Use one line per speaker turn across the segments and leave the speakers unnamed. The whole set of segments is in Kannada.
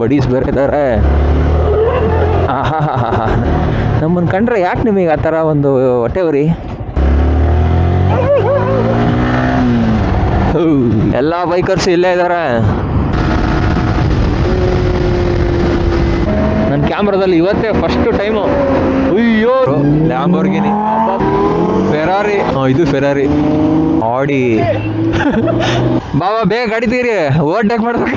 ಬಡೀಸ್ ಬೇರೆ ಇದ್ದಾರೆ. ಆಹಾ ಹಾ ಹಾ ಹಾ, ನಮ್ಮನ್ನು ಕಂಡ್ರೆ ಯಾಕೆ ನಿಮಗೆ ಆ ಥರ ಒಂದು ಹೊಟ್ಟೆವ್ರಿ? ಎಲ್ಲ ಬೈಕರ್ಸ್ ಇಲ್ಲೇ ಇದ್ದಾರೆ. ನನ್ನ ಕ್ಯಾಮ್ರಾದಲ್ಲಿ ಇವತ್ತೇ ಫಸ್ಟ್ ಟೈಮು. ಅಯ್ಯೋ, ಲ್ಯಾಂಬೋರ್ಗಿನಿ, ಫೆರಾರಿ, ಇದು ಫೆರಾರಿ, ಆಡಿ. ಬಾಬಾ ಬೇಗ ಗಾಡಿ ತೆಗೀರಿ, ಓವರ್ಟೇಕ್ ಮಾಡ್ಬೇಕು.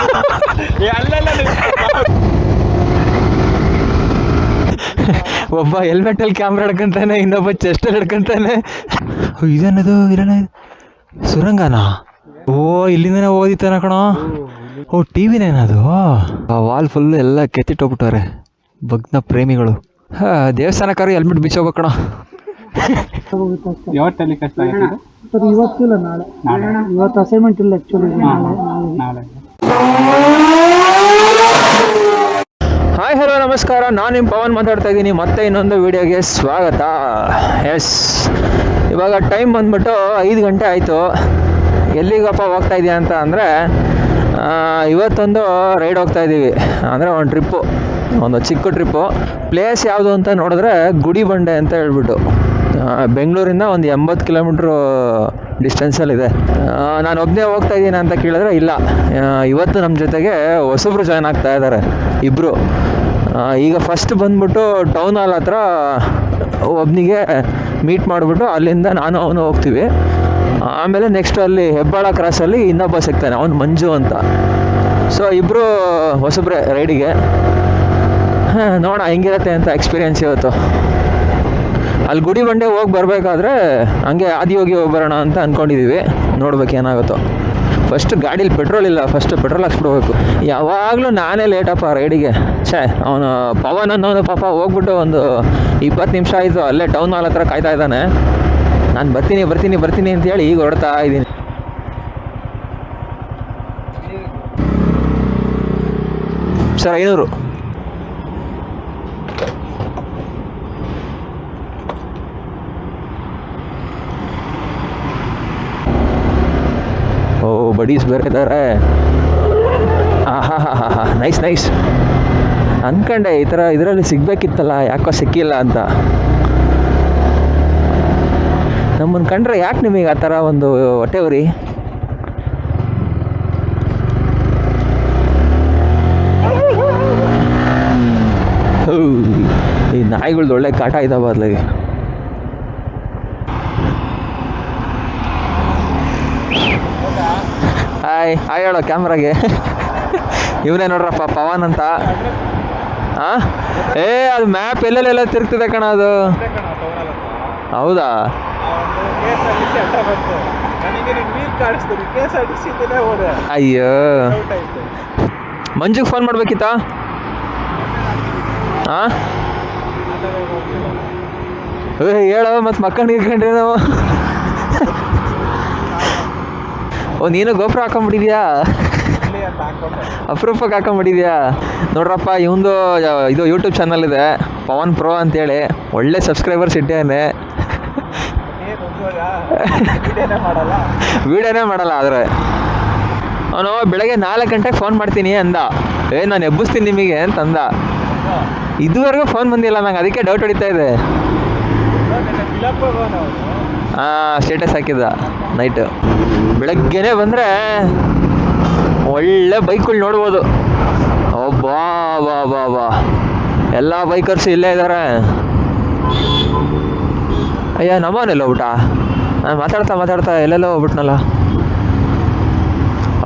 ಒಬ್ಬ ಹೆಲ್ಮೆಟಲ್ಲಿ ಕ್ಯಾಮ್ರಾ ಹಿಡ್ಕೊಂತಾನೆ, ಇನ್ನೊಬ್ಬ ಚೆಸ್ಟಲ್ಲಿ ಹಿಡ್ಕೊಂತಾನೆ. ಇದೇನದು? ಸುರಂಗನಾ? ಓ, ಇಲ್ಲಿಂದನೇ ಓದಿತ್ತಾನ ಕಣೋ. ಓ, ಟಿವಿನೇನದು? ವಾಲ್ ಫುಲ್ ಎಲ್ಲ ಕೆತ್ತಿಟ್ಟೋಗ್ಬಿಟ್ಟವ್ರೆ ಭಗ್ನ ಪ್ರೇಮಿಗಳು. ದೇವಸ್ಥಾನಕ್ಕಾರು ಹೆಲ್ಮೆಟ್ ಬಿಚ್ಚೋಗ್ಬೇಕು ಕಣ.
ಇವತ್ತಿಲ್ಲ, ನಾಳೆ. ಇವತ್ತು ಅಸೈನ್ಮೆಂಟ್ ಇಲ್ಲ ಆ್ಯಕ್ಚುಲಿ.
ಹಾಯ್ ಹಲೋ ನಮಸ್ಕಾರ, ನಾನು ನಿಮ್ಮ ಪವನ್ ಮಾತಾಡ್ತಾ ಇದ್ದೀನಿ. ಮತ್ತೆ ಇನ್ನೊಂದು ವಿಡಿಯೋಗೆ ಸ್ವಾಗತ. ಎಸ್, ಇವಾಗ ಟೈಮ್ ಬಂದ್ಬಿಟ್ಟು 5 ಗಂಟೆ ಆಯಿತು. ಎಲ್ಲಿಗಪ್ಪ ಹೋಗ್ತಾ ಇದೆಯಾ ಅಂತ ಅಂದರೆ, ಇವತ್ತೊಂದು ರೈಡ್ ಹೋಗ್ತಾ ಇದ್ದೀವಿ. ಅಂದರೆ ಒಂದು ಟ್ರಿಪ್ಪು, ಒಂದು ಚಿಕ್ಕ ಟ್ರಿಪ್ಪು. ಪ್ಲೇಸ್ ಯಾವುದು ಅಂತ ನೋಡಿದ್ರೆ ಗುಡಿಬಂಡೆ ಅಂತ ಹೇಳ್ಬಿಟ್ಟು, ಬೆಂಗಳೂರಿಂದ ಒಂದು 80 ಕಿಲೋಮೀಟ್ರು ಡಿಸ್ಟೆನ್ಸಲ್ಲಿದೆ. ನಾನು ಒಬ್ಬನೇ ಹೋಗ್ತಾ ಇದ್ದೀನಿ ಅಂತ ಕೇಳಿದ್ರೆ ಇಲ್ಲ, ಇವತ್ತು ನಮ್ಮ ಜೊತೆಗೆ ಹೊಸಬ್ರು ಜಾಯ್ನ್ ಆಗ್ತಾ ಇದ್ದಾರೆ, ಇಬ್ಬರು. ಈಗ ಫಸ್ಟ್ ಬಂದ್ಬಿಟ್ಟು ಟೌನ್ ಹಾಲ್ ಹತ್ರ ಒಬ್ಬನಿಗೆ ಮೀಟ್ ಮಾಡಿಬಿಟ್ಟು ಅಲ್ಲಿಂದ ನಾನು ಅವನು ಹೋಗ್ತೀವಿ. ಆಮೇಲೆ ನೆಕ್ಸ್ಟ್ ಅಲ್ಲಿ ಹೆಬ್ಬಾಳ ಕ್ರಾಸಲ್ಲಿ ಇನ್ನೊಬ್ಬ ಸಿಗ್ತಾನೆ, ಅವನು ಮಂಜು ಅಂತ. ಸೊ ಇಬ್ಬರು ಹೊಸಬ್ರೆ ರೈಡಿಗೆ. ನೋಡೋಣ ಹೆಂಗಿರುತ್ತೆ ಅಂತ ಎಕ್ಸ್ಪೀರಿಯೆನ್ಸ್ ಇವತ್ತು. ಅಲ್ಲಿ ಗುಡಿಬಂಡೆ ಹೋಗಿ ಬರಬೇಕಾದ್ರೆ ಹಂಗೆ ಆದಿಯೋಗಿ ಹೋಗಿ ಬರೋಣ ಅಂತ ಅಂದ್ಕೊಂಡಿದ್ದೀವಿ. ನೋಡ್ಬೇಕು ಏನಾಗುತ್ತೋ. ಫಸ್ಟ್ ಗಾಡೀಲಿ ಪೆಟ್ರೋಲ್ ಇಲ್ಲ, ಫಸ್ಟ್ ಪೆಟ್ರೋಲ್ ಹಾಕ್ಸ್ಬಿಡ್ಬೇಕು. ಯಾವಾಗಲೂ ನಾನೇ ಲೇಟಪ್ಪ ರೈಡಿಗೆ. ಅವನು ಪವನ್ ಅನ್ನೋನು ಪಾಪ ಹೋಗ್ಬಿಟ್ಟು ಒಂದು 20 ನಿಮಿಷ ಆಯಿತು ಅಲ್ಲೇ ಟೌನ್ ಹಾಲ್ ಹತ್ರ ಕಾಯ್ತಾ ಇದ್ದಾನೆ. ನಾನು ಬರ್ತೀನಿ ಅಂತೇಳಿ ಈಗ ಹೊರಡ್ತಾ ಇದ್ದೀನಿ. ಸರ್ 500. ಓ, ಬಡೀಸ್ ಬೇರೆ ಇದ್ದಾರೆ. ಆಹಾ ಹಾ ಹಾ ಹಾ, ನೈಸ್. ಅಂದ್ಕೊಂಡೆ ಈ ಥರ ಇದರಲ್ಲಿ ಸಿಗ್ಬೇಕಿತ್ತಲ್ಲ, ಯಾಕೋ ಸಿಕ್ಕಿಲ್ಲ ಅಂತ. ನಮ್ಮನ್ನು ಕಂಡ್ರೆ ಯಾಕೆ ನಿಮಗೆ ಆ ಥರ ಒಂದು ಹೊಟ್ಟೆವ್ರಿ? ಈ ನಾಯಿಗಳ್ದು ಒಳ್ಳೆ ಕಾಟ ಇದ್ದಾವ ಅದ್ಲಾಗೆ. ಹಾಯ್ ಹೇಳೋ ಕ್ಯಾಮ್ರಾಗೆ. ಇವನೇ ನೋಡ್ರಪ್ಪ ಪವನ್ ಅಂತ. ಅದು ಮ್ಯಾಪ್ ಎಲ್ಲೆಲ್ಲ ತಿರುಗ್ತಿದೆ ಕಣ ಅದು. ಹೌದಾ? ಅಯ್ಯೋ, ಮಂಜುಗೆ ಫೋನ್ ಮಾಡ್ಬೇಕಿತ್ತಾ? ಹೇಳೋ, ಮತ್ತೆ ಮಕ್ಕಳಿಗೆ ನಾವು. ಓ, ನೀನು ಗೋಪುರ ಹಾಕೊಂಡ್ಬಿಟ್ಟಿದ್ಯಾ? ಅಪರೂಪಕ್ಕೆ ಹಾಕೊಂಡ್ಬಿಟ್ಟಿದ್ಯಾ? ನೋಡ್ರಪ್ಪ, ಇವಂದು ಇದು ಯೂಟ್ಯೂಬ್ ಚಾನಲ್ ಇದೆ, ಪವನ್ ಪ್ರೋ ಅಂತೇಳಿ. ಒಳ್ಳೆ ಸಬ್ಸ್ಕ್ರೈಬರ್ಸ್ ಇಟ್ಟೇನೆ. ವಿಡಿಯೋನೇ ಮಾಡಲ್ಲ. ಆದರೆ ಅವನು ಬೆಳಗ್ಗೆ 4 ಗಂಟೆಗೆ ಫೋನ್ ಮಾಡ್ತೀನಿ ಅಂದ. ನಾನು ಎಬ್ಬಿಸ್ತೀನಿ ನಿಮಗೆ ಅಂತಂದ. ಇದುವರೆಗೂ ಫೋನ್ ಬಂದಿಲ್ಲ ನಂಗೆ, ಅದಕ್ಕೆ ಡೌಟ್ ಹೊಡಿತಾ ಇದೆ. ಸ್ಟೇಟಸ್ ಹಾಕಿದ್ದ ನೈಟು. ಬೆಳಗ್ಗೆನೇ ಬಂದರೆ ಒಳ್ಳೆ ಬೈಕ್ಗಳು ನೋಡ್ಬೋದು. ಬಾ ಎಲ್ಲ ಬೈಕರ್ಸು ಇಲ್ಲೇ ಇದ್ದಾರೆ. ಅಯ್ಯ, ನಮ್ಮನೆಲ್ಲ ಊಟ. ನಾನು ಮಾತಾಡ್ತಾ ಎಲ್ಲೆಲ್ಲೋ ಹೋಗ್ಬಿಟ್ನಲ್ಲ.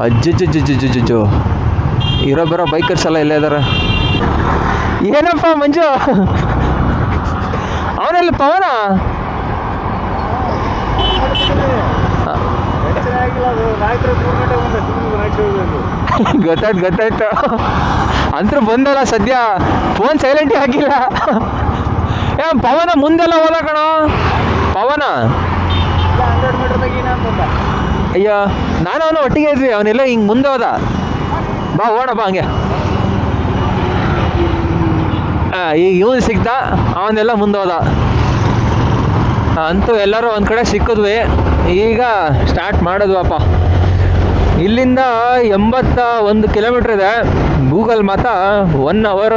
ಅಜ್ಜು ಇರೋ ಬರೋ ಬೈಕರ್ಸ್ ಎಲ್ಲ ಇಲ್ಲೇ ಇದ್ದಾರೆ. ಏನಪ್ಪ ಮಂಜು, ಅವನೆಲ್ಲ ಪವನ? ಗೊತ್ತಾಯ್ತು. ಅಂತೂ ಬಂದಲ್ಲ ಸದ್ಯ. ಫೋನ್ ಸೈಲೆಂಟ್ ಹಾಕಿಲ್ಲ. ಪವನ ಮುಂದೆಲ್ಲ ಹೋದ ಕಣ. ಪವನ ಅಯ್ಯೋ, ನಾನು ಅವನು ಒಟ್ಟಿಗೆ ಇದ್ವಿ. ಅವನೆಲ್ಲ ಹಿಂಗೆ ಮುಂದೆ ಹೋದ. ಬಾ ಓಡಪ್ಪ ಹಂಗೆ. ಈಗ ಇವನು ಸಿಗ್ದ, ಅವನ್ನೆಲ್ಲ ಮುಂದೆ ಹೋದ. ಅಂತೂ ಎಲ್ಲರೂ ಒಂದು ಕಡೆ ಸಿಕ್ಕಿದ್ವಿ. ಈಗ ಸ್ಟಾರ್ಟ್ ಮಾಡಿದ್ವಪ್ಪ. ಇಲ್ಲಿಂದ 81 ಕಿಲೋಮೀಟ್ರ್ ಇದೆ. ಗೂಗಲ್ ಮಾತ್ರ 1 hour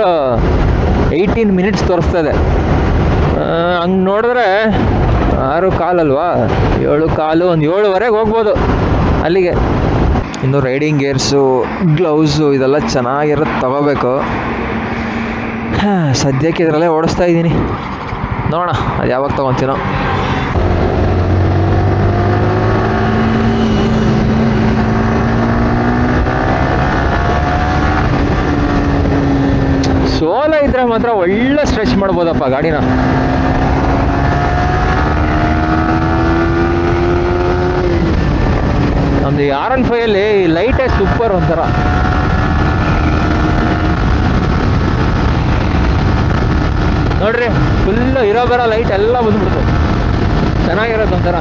18 minutes ತೋರಿಸ್ತದೆ. ಹಂಗೆ ನೋಡಿದ್ರೆ 6:15 ಅಲ್ವಾ, 7:15 ಒಂದು 7:15 ಹೋಗ್ಬೋದು ಅಲ್ಲಿಗೆ. ಇನ್ನು ರೈಡಿಂಗ್ ಗೇರ್ಸು, ಗ್ಲೌಸು ಇದೆಲ್ಲ ಚೆನ್ನಾಗಿರೋದು ತಗೋಬೇಕು. ಸದ್ಯಕ್ಕೆ ಇದರಲ್ಲೇ ಓಡಿಸ್ತಾ ಇದ್ದೀನಿ, ನೋಡೋಣ ಅದು ಯಾವಾಗ ತೊಗೊತೀನೋ. ಸೋಲ ಇದ್ರೆ ಮಾತ್ರ ಒಳ್ಳೆ ಸ್ಟ್ರೆಚ್ ಮಾಡ್ಬೋದಪ್ಪ ಗಾಡಿನ. ನಮ್ದು R15 ಲೈಟೇ ಸೂಪರ್ ಒಂಥರ. ನೋಡ್ರಿ, ಫುಲ್ಲು ಇರೋ ಬರೋ ಲೈಟ್ ಎಲ್ಲ ಬಂದ್ಬಿಡ್ತು, ಚೆನ್ನಾಗಿರೋದು ಒಂಥರ.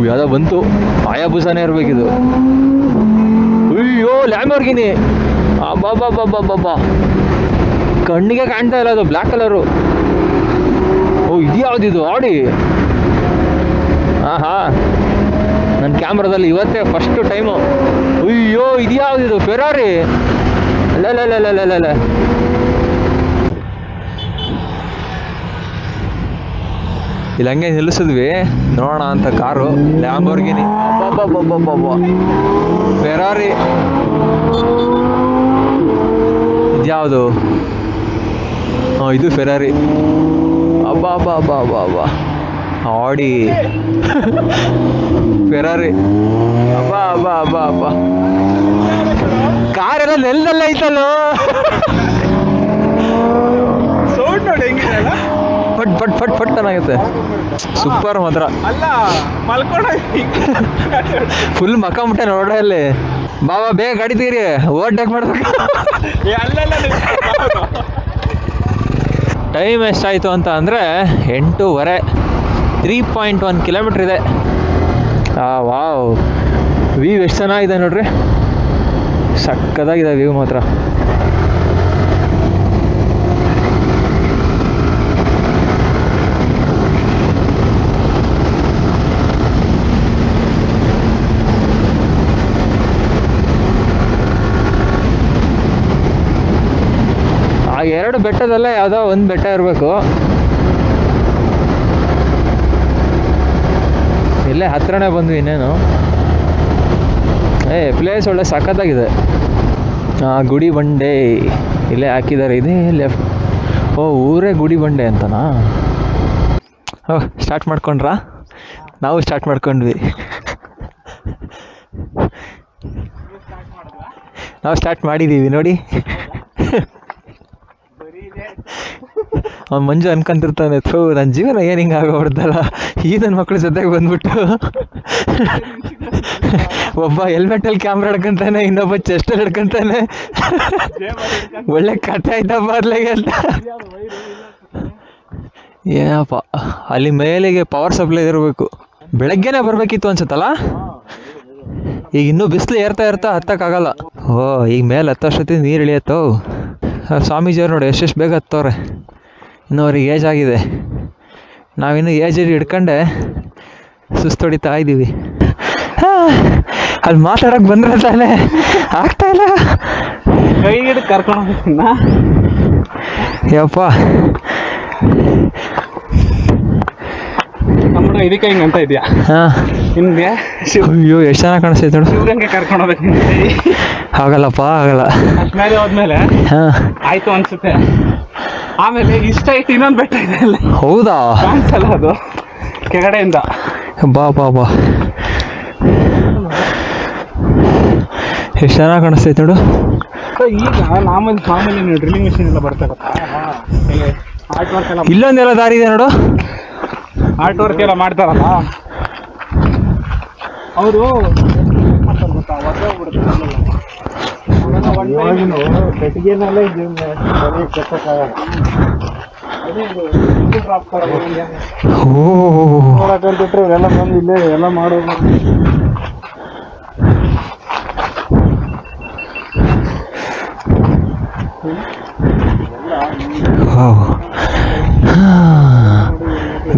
ಯಾವುದೋ ಬಂತು, ಆಯಾಬುಸಾನೇ ಇರಬೇಕಿದು. ಅಯ್ಯೋ, ಲ್ಯಾಂಬೋರ್ಗಿನಿ, ಅಬ್ಬಾ, ಕಣ್ಣಿಗೆ ಕಾಣ್ತಾ ಇಲ್ಲ, ಅದು ಬ್ಲ್ಯಾಕ್ ಕಲರು. ಓ, ಇದು ಯಾವುದಿದು? ಆಡಿ. ನನ್ನ ಕ್ಯಾಮ್ರಾದಲ್ಲಿ ಇವತ್ತೇ ಫಸ್ಟು ಟೈಮು. ಅಯ್ಯೋ, ಇದು ಯಾವುದಿದು? ಫೆರಾರಿ. ಅಲ್ಲ, ಇಲ್ಲಿ ಹಂಗೆ ನಿಲ್ಲಿಸಿದ್ವಿ ನೋಡೋಣ ಅಂತ ಕಾರು. Lamborghini, Ferrari. ಇದ್ಯಾವುದು? ಇದು ಫೆರಾರಿ. ಅಬ್ಬಾ, ಆಡಿ. ಫೆರಾರಿ. ಅಬ್ಬಾ, ಕಾರೆಲ್ಲ ನೆಲದಲ್ಲೇ ಐತಲ್ಲೋ.
ಸೌಂಡ್ ನೋಡಿ ಹೆಂಗಿದೆ.
ಫಟ್ ಚೆನ್ನಾಗುತ್ತೆ, ಸೂಪರ್ ಮಾತ್ರ.
ಅಲ್ಲ, ಮಲ್ಕೊಂಡ
ಫುಲ್ ಮಕ್ಕಂಬಿಟ್ಟೆ ನೋಡ್ರೆ ಅಲ್ಲಿ. ಬಾಬಾ, ಬೇಗ ಗಾಡಿ ತೀರಿ, ಓವರ್ಟೇಕ್ ಮಾಡ್ಬೇಕು. ಟೈಮ್ ಎಷ್ಟಾಯಿತು ಅಂತ ಅಂದರೆ 8:30. 3.1 kilometer ಇದೆ. ವಾವ್, ವ್ಯೂ ಎಷ್ಟು ಚೆನ್ನಾಗಿದೆ ನೋಡ್ರಿ, ಸಕ್ಕದಾಗಿದೆ ವ್ಯೂ ಮಾತ್ರ. ಆ 2 ಬೆಟ್ಟದಲ್ಲೇ ಯಾವುದೋ ಒಂದು ಬೆಟ್ಟ ಇರಬೇಕು. ಇಲ್ಲೇ ಹತ್ರನೇ ಬಂದ್ವಿ ಇನ್ನೇನು. ಪ್ಲೇಸ್ ಒಳ್ಳೆ ಸಖತ್ತಾಗಿದೆ. ಗುಡಿ ಬಂಡೆ ಇಲ್ಲೇ ಹಾಕಿದ್ದಾರೆ, ಇದೇ ಲೆಫ್ಟ್. ಊರೇ ಗುಡಿ ಬಂಡೆ ಅಂತನಾ? ಸ್ಟಾರ್ಟ್ ಮಾಡ್ಕೊಂಡ್ರಾ? ನಾವು ಸ್ಟಾರ್ಟ್ ಮಾಡ್ಕೊಂಡ್ವಿ. ನಾವು ಸ್ಟಾರ್ಟ್ ಮಾಡಿದ್ದೀವಿ ನೋಡಿ. ಅವ್ನು ಮಂಜು ಅನ್ಕೊಂತಿರ್ತಾನೆ, ನನ್ನ ಜೀವನ ಏನು ಹಿಂಗೆ ಆಗೋಗ್ಬಿಡ್ತಲ್ಲ, ಈ ನನ್ನ ಮಕ್ಕಳು ಜೊತೆಗೆ ಬಂದ್ಬಿಟ್ಟು. ಒಬ್ಬ ಹೆಲ್ಮೆಟಲ್ಲಿ ಕ್ಯಾಮ್ರಾ ಹಿಡ್ಕೊಂತಾನೆ, ಇನ್ನೊಬ್ಬ ಚೆಸ್ಟಲ್ಲಿ ಹಿಡ್ಕೊಂತಾನೆ. ಒಳ್ಳೆ ಕಥೆ ಆಯ್ತಪ್ಪ ಅದ್ಲಾಗೆ ಅಂತ. ಏನಪ್ಪ, ಅಲ್ಲಿ ಮೇಲೆಗೆ ಪವರ್ ಸಪ್ಲೈ ಇರಬೇಕು. ಬೆಳಗ್ಗೆನೇ ಬರಬೇಕಿತ್ತು ಅನ್ಸುತ್ತಲ್ಲ. ಈಗ ಇನ್ನೂ ಬಿಸಿಲು ಏರ್ತಾ ಹತ್ತಕ್ಕಾಗಲ್ಲ. ಈಗ ಮೇಲೆ ಹತ್ತಷ್ಟೊತ್ತಿಗೆ ನೀರು ಇಳಿಯತ್ತೋ. ಸ್ವಾಮೀಜಿಯವ್ರು ನೋಡಿ ಎಷ್ಟೆಷ್ಟು ಬೇಗ ಹತ್ತವ್ರೆ. ಇನ್ನು ಅವ್ರಿಗೆ ಏಜ್ ಆಗಿದೆ, ನಾವಿನ್ನೂ ಏಜಲ್ಲಿ ಹಿಡ್ಕೊಂಡೆ ಸುಸ್ತೊಡಿತಾ ಇದ್ದೀವಿ. ಅಲ್ಲಿ ಮಾತಾಡೋಕೆ ಬಂದ್ರೆ ತಾನೆ ಆಗ್ತಾಯಿಲ್ಲ.
ಕೈ ಹಿಡಿದು ಕರ್ಕೊಂಡು
ಯಪ್ಪ,
ನಮ್ಮ ಇದಕ್ಕೆ ಹಿಂಗೆ ಅಂತ ಇದೆಯಾ? ನಿಮಗೆ
ಅಯ್ಯೋ, ಎಷ್ಟು ಚೆನ್ನಾಗಿ ಕಾಣಿಸ್ತೈತೆ ನೋಡು.
ಶಿವಗಂಗೆ ಕರ್ಕೊಂಡು ಹೋಗ್ಬೇಕು.
ಆಗಲ್ಲಪ್ಪ, ಆಗಲ್ಲ.
ಅಷ್ಟ್ಮೇಲೆ ಹೋದ್ಮೇಲೆ ಆಯ್ತು ಅನ್ಸುತ್ತೆ. ಆಮೇಲೆ ಇಷ್ಟ ಐತಿ ಇನ್ನೊಂದು ಬೆಟ್ಟ ಇದೆ ಅಲ್ಲ.
ಹೌದಾ?
ಕಾಣಿಸಲ್ಲ ಅದು ಕೆಳಗಡೆಯಿಂದ.
ಬಾ ಎಷ್ಟು ಚೆನ್ನಾಗಿ ಕಾಣಿಸ್ತೈತೆ ನೋಡು.
ಈಗ ಮಾಮೂಲಿ ಡ್ರಿಲ್ಲಿಂಗ್ ಮಿಷಿನ್ ಎಲ್ಲ ಬರ್ತಾರೆ. ಆರ್ಟ್ ವರ್ಕ್ ಎಲ್ಲ,
ಇಲ್ಲೊಂದೆಲ್ಲ ದಾರಿ ಇದೆ ನೋಡು.
ಆರ್ಟ್ ವರ್ಕ್ ಎಲ್ಲ ಮಾಡ್ತಾರಲ್ಲ ಅವರು, ಗೊತ್ತಾ,
ಕಟ್ಟಿಗೆನಲ್ಲೇ ಕೆತ್ತಕ್ಕಾಗಲ್ಲ. ನೋಡಕ್ಕಂತಿಟ್ರೆ ಇವೆಲ್ಲ ಬಂದು ಇಲ್ಲೇ ಎಲ್ಲ ಮಾಡೋದು.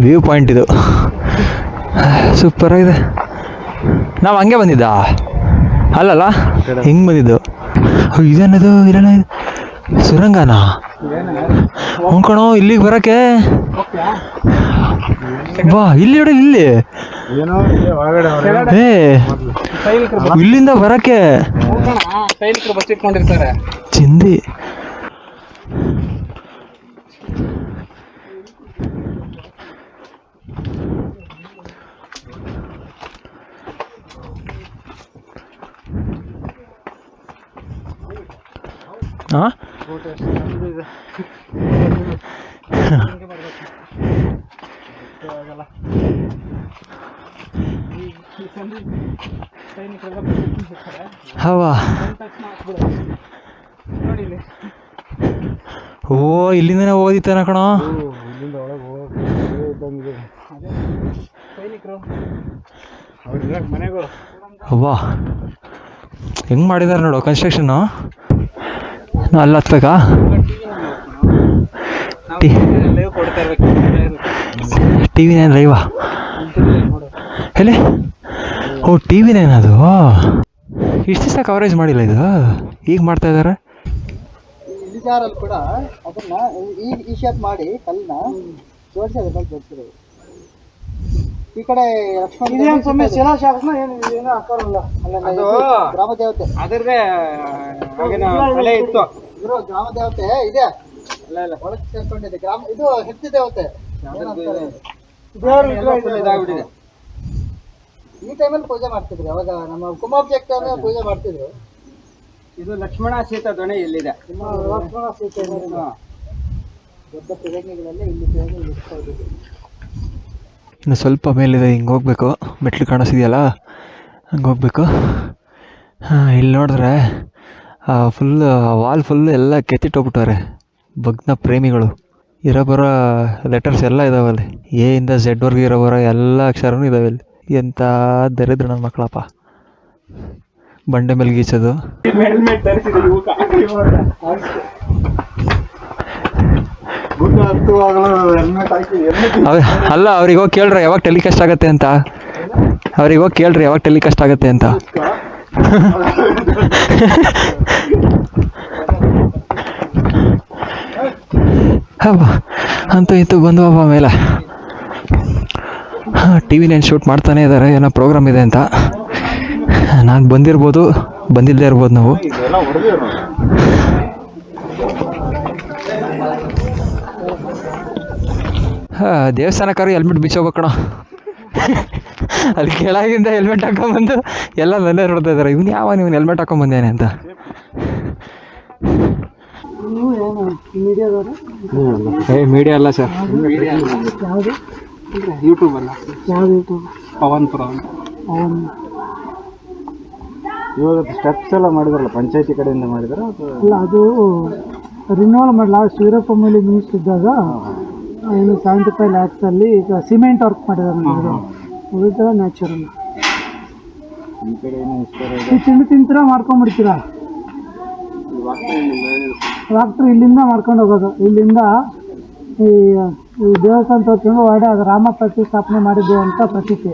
ವ್ಯೂ ಪಾಯಿಂಟ್ ಇದು ಸೂಪರ್ ಆಗಿದೆ. ನಾವು ಹಂಗೆ ಬಂದಿದ್ದ ಅಲ್ಲಲ್ಲ, ಹಿಂಗೆ ಬಂದಿದ್ದು. ಇದೇನದು ಇರೋಣ ಸುರಂಗನ ಕಣೋ ಇಲ್ಲಿಗೆ ಬರೋಕ್ಕೆ. ಬಾ ಇಲ್ಲಿ ನೋಡಿ, ಇಲ್ಲಿ ಏ ಇಲ್ಲಿಂದ ಬರೋಕ್ಕೆ
ಸೈನಿಕರು ಬಸ್ ಇಟ್ಕೊಂಡಿರ್ತಾರೆ.
ಚಿಂದಿ ಹಾಂ ಹವಾ ಓ ಇಲ್ಲಿಂದನೇ ಓದಿತ್ತಾನ ಕಣೋ. ಅವ್ವಾ ಹೆಂಗೆ ಮಾಡಿದಾರೆ ನೋಡು ಕನ್ಸ್ಟ್ರಕ್ಷನ್ನು. ಅಲ್ಲಿ ಹತ್ಬೇಕಾ? ಟಿ ವಿ ನೈನ್ ಲೈವಾ ಎಲ್ಲಿ? ಓ ಟಿ ವಿ ನೈನ್ ಅದು. ಇಷ್ಟು ದಿವಸ ಕವರೇಜ್ ಮಾಡಿಲ್ಲ ಇದು, ಈಗ ಮಾಡ್ತಾ ಇದ್ದಾರೆ.
ಇಳಿಜಾರಲ್ಲಿ ಕೂಡ ಅದನ್ನ ಈ ಶೇಪ್ ಮಾಡಿ ಕಲ್ಲನ್ನ ಜೋಡಿಸಿ ಅದಕ್ಕೆ ಜೋಡಿಸಿರೋದು. ಈ ಕಡೆ ಲಕ್ಷ್ಮಣ ಶಿಲಾಶಾಸನ ಏನು ಹಾಕೋಲ್ಲ. ಅದು ಗ್ರಾಮ ದೇವತೆ, ಅದರದೇ ತಲೆ ಇತ್ತು. ಇದ್ರು ಗ್ರಾಮ ದೇವತೆ ಇದೆ, ಒಳಗೆ ಸೇರ್ಕೊಂಡಿದೆ. ಗ್ರಾಮ ಇದು ಹೆಜ್ಜೆ ದೇವತೆ ಇದಾಗ್ಬಿಟ್ಟಿದೆ. ಈ ಟೈಮಲ್ಲಿ ಪೂಜೆ ಮಾಡ್ತಿದ್ರು. ಅವಾಗ ನಮ್ಮ ಕುಂಭಾಭಿಷೇಕ ಪೂಜೆ ಮಾಡ್ತಿದ್ರು. ಇದು ಲಕ್ಷ್ಮಣ ಸೀತಾ ದೊಣೆ ಇಲ್ಲಿದೆ. ಲಕ್ಷ್ಮಣ ಸೀತೆ ದೊಡ್ಡ ಪಿರಮಿಡ್ಗಳಲ್ಲಿ ಇಲ್ಲಿ ಇರ್ತಾ ಇದ್ದೀವಿ.
ಇನ್ನು ಸ್ವಲ್ಪ ಮೇಲಿದೆ, ಹಿಂಗೆ ಹೋಗ್ಬೇಕು. ಮೆಟ್ಲು ಕಾಣಿಸಿದೆಯಲ್ಲ, ಹಂಗೆ ಹೋಗ್ಬೇಕು. ಹಾಂ ಇಲ್ಲಿ ನೋಡಿದ್ರೆ ಫುಲ್ ವಾಲ್ ಫುಲ್ ಎಲ್ಲ ಕೆತ್ತಿಟ್ಟೋಗ್ಬಿಟ್ಟವ್ರೆ ಭಗ್ನ ಪ್ರೇಮಿಗಳು. ಇರೋ ಬರೋ ಲೆಟರ್ಸ್ ಎಲ್ಲ ಇದಾವೆ ಅಲ್ಲಿ. ಎ ಇಂದ ಝೆಡ್ವರೆಗೂ ಇರೋ ಬರೋ ಎಲ್ಲ ಅಕ್ಷರನೂ ಇದಾವೆ ಇಲ್ಲಿ. ಎಂಥ ದರಿದ್ರ ನನ್ನ ಮಕ್ಕಳಪ್ಪ. ಬಂಡೆ ಮೇಲೆ ಗೀಚೋದು. ಅಲ್ಲ, ಅವ್ರಿಗೆ ಹೋಗಿ ಕೇಳ್ರಿ ಯಾವಾಗ ಟೆಲಿಕಾಸ್ಟ್ ಆಗುತ್ತೆ ಅಂತ. ಅವ್ರಿಗೆ ಹೋಗಿ ಕೇಳ್ರಿ ಯಾವಾಗ ಟೆಲಿಕಾಸ್ಟ್ ಆಗುತ್ತೆ ಅಂತ. ಹಬ್ಬ ಅಂತೂ ಇಂತೂ ಬಂದ್ವಪ್ಪ ಮೇಲೆ. ಹಾಂ ಟಿ ವಿ ನೈನ್ ಶೂಟ್ ಮಾಡ್ತಾನೆ ಇದ್ದಾರೆ, ಏನೋ ಪ್ರೋಗ್ರಾಮ್ ಇದೆ ಅಂತ. ನಾನು ಬಂದಿರ್ಬೋದು, ಬಂದಿಲ್ಲದೆ ಇರ್ಬೋದು ನಾವು. ಹಾಂ ದೇವಸ್ಥಾನಕ್ಕಾರು ಹೆಲ್ಮೆಟ್ ಬಿಚ್ಚೋಗ್ಬೇಕಣ. ಅಲ್ಲಿ ಕೆಳಗಿಂದ ಹೆಲ್ಮೆಟ್ ಹಾಕೊಂಬಂದು ಎಲ್ಲ ನನ್ನೇ ನೋಡ್ತಾ ಇದ್ದಾರೆ. ಇವನು ಹೆಲ್ಮೆಟ್ ಹಾಕೊಂಬಂದೇನೆ ಅಂತ. ಮೀಡಿಯಾ ಅಲ್ಲ ಸರ್,
ಯೂಟ್ಯೂಬ್ ಅಲ್ಲ.
ಯಾವ್ದು ಯೂಟ್ಯೂಬ್?
ಪವನ್ಪುರ.
ಇವಾಗ ಸ್ಟೆಪ್ಸ್ ಎಲ್ಲ ಮಾಡಿದ್ರಲ್ಲ, ಪಂಚಾಯತಿ ಕಡೆಯಿಂದ ಮಾಡಿದಾರ? ಅಲ್ಲ, ಅದು ರಿನ್ಯೂವಲ್ ಮಾಡಿ ಲಾಸ್ಟ್ ವೀರಪ್ಪ ಮೊಯ್ಲಿ ಮಿನಿಸ್ಟರ್ ಇದ್ದಾಗ ಏನು 75 ಲ್ಯಾಕ್ಸಲ್ಲಿ ಈಗ ಸಿಮೆಂಟ್ ವರ್ಕ್ ಮಾಡಿದಾರೆ. ಉಳಿದ ನ್ಯಾಚುರಲ್. ಈ ತಿಂಡಿ ತಿಂತೀರಾ ಮಾಡ್ಕೊಂಡ್ಬಿಡ್ತೀರಾ? ಡಾಕ್ಟ್ರು ಇಲ್ಲಿಂದ ಮಾಡ್ಕೊಂಡು ಹೋಗೋದು. ಇಲ್ಲಿಂದ ಈ ದೇವಸ್ಥಾನ ತೋರಿಸ್ಕೊಂಡು ಹೊರಡೆ ಅದು ರಾಮ ಪ್ರತಿಷ್ಠಾಪನೆ ಮಾಡಿದ್ದು ಅಂತ ಪ್ರತೀತಿ.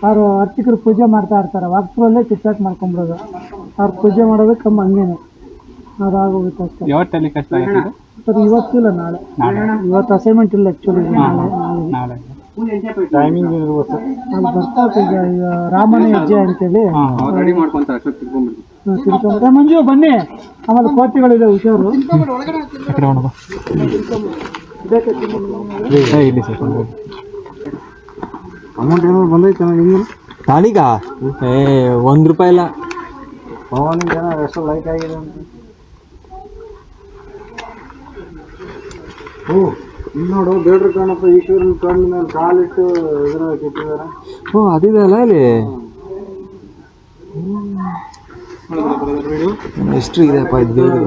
ಅವರು ಅರ್ಚಕರು ಪೂಜೆ ಮಾಡ್ತಾ ಇರ್ತಾರೆ, ವಾಕ್ಟ್ರಲ್ಲೇ ಕಿತ್ತಾಕ್ ಮಾಡ್ಕೊಂಬಿಡೋದು. ಅವ್ರು ಪೂಜೆ ಮಾಡೋದು ಕಮ್ಮಿ ಹಂಗೇನೆ ಅದಾಗೋಗುತ್ತೆ ಅಷ್ಟೇ. ಸರ್ ಇವತ್ತಿಲ್ಲ, ನಾಳೆ. ಇವತ್ತು ಅಸೈನ್ಮೆಂಟ್ ಇಲ್ಲ ಆ್ಯಕ್ಚುಲಿ. ನಾಳೆ ಟೈಮಿಂಗ್ ಅಲ್ಲಿ ಬರ್ತಾರೆ. ಈಗ ರಾಮನ ಹೆಜ್ಜೆ ಅಂತೇಳಿ ತಿಳ್ಕೊಂಡ್ರೆ ಮಂಜು ಬನ್ನಿ. ಆಮೇಲೆ ಕೋತಿಗಳಿದೆ, ಹುಷಾರು.
ಇಲ್ಲಿ ಸರ್
ಅಮೌಂಟ್ ಏನಾದ್ರು ಬಂದೈತೆ ನಿಮ್ಗೆ
ನಾನೀಗ? ₹1 ಇಲ್ಲ.
ಪವನಿಗೆ ಏನೋ ಎಷ್ಟು ಲೈಕ್ ಆಗಿದೆ ಅಂತ. ಇಲ್ಲಿ ನೋಡು, ಬೇಡ್ರು ಕಾಣಪ್ಪ ಈಶ್ವರನ ಕಣ್ಣು ಮೇಲೆ ಕಾಲಿಟ್ಟು ಇದನ್ನ ಕೆತ್ತಿದಾರೆ.
ಅದಿದೆ ಅಲ್ಲ ಇಲ್ಲಿ. ಎಷ್ಟು ಇದೆಯಪ್ಪ ಇದು ದೇವರು.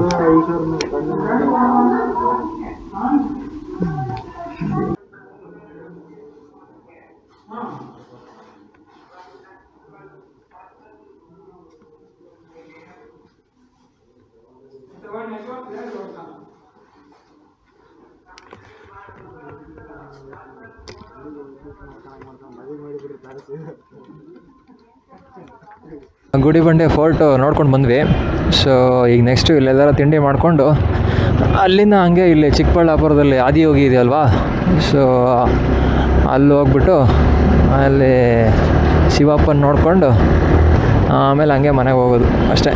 ಗುಡಿ ಬಂಡೆ ಫೋರ್ಟು ನೋಡ್ಕೊಂಡು ಬಂದ್ವಿ. ಸೊ ಈಗ ನೆಕ್ಸ್ಟು ಇಲ್ಲೆಲ್ಲರ ತಿಂಡಿ ಮಾಡಿಕೊಂಡು ಅಲ್ಲಿಂದ ಹಂಗೆ ಇಲ್ಲಿ ಚಿಕ್ಕಬಳ್ಳಾಪುರದಲ್ಲಿ ಆದಿಯೋಗಿ ಇದೆಯಲ್ವಾ, ಸೊ ಅಲ್ಲಿ ಹೋಗ್ಬಿಟ್ಟು ಅಲ್ಲಿ ಶಿವಪ್ಪನ ನೋಡಿಕೊಂಡು ಆಮೇಲೆ ಹಂಗೆ ಮನೆಗೆ ಹೋಗೋದು ಅಷ್ಟೇ.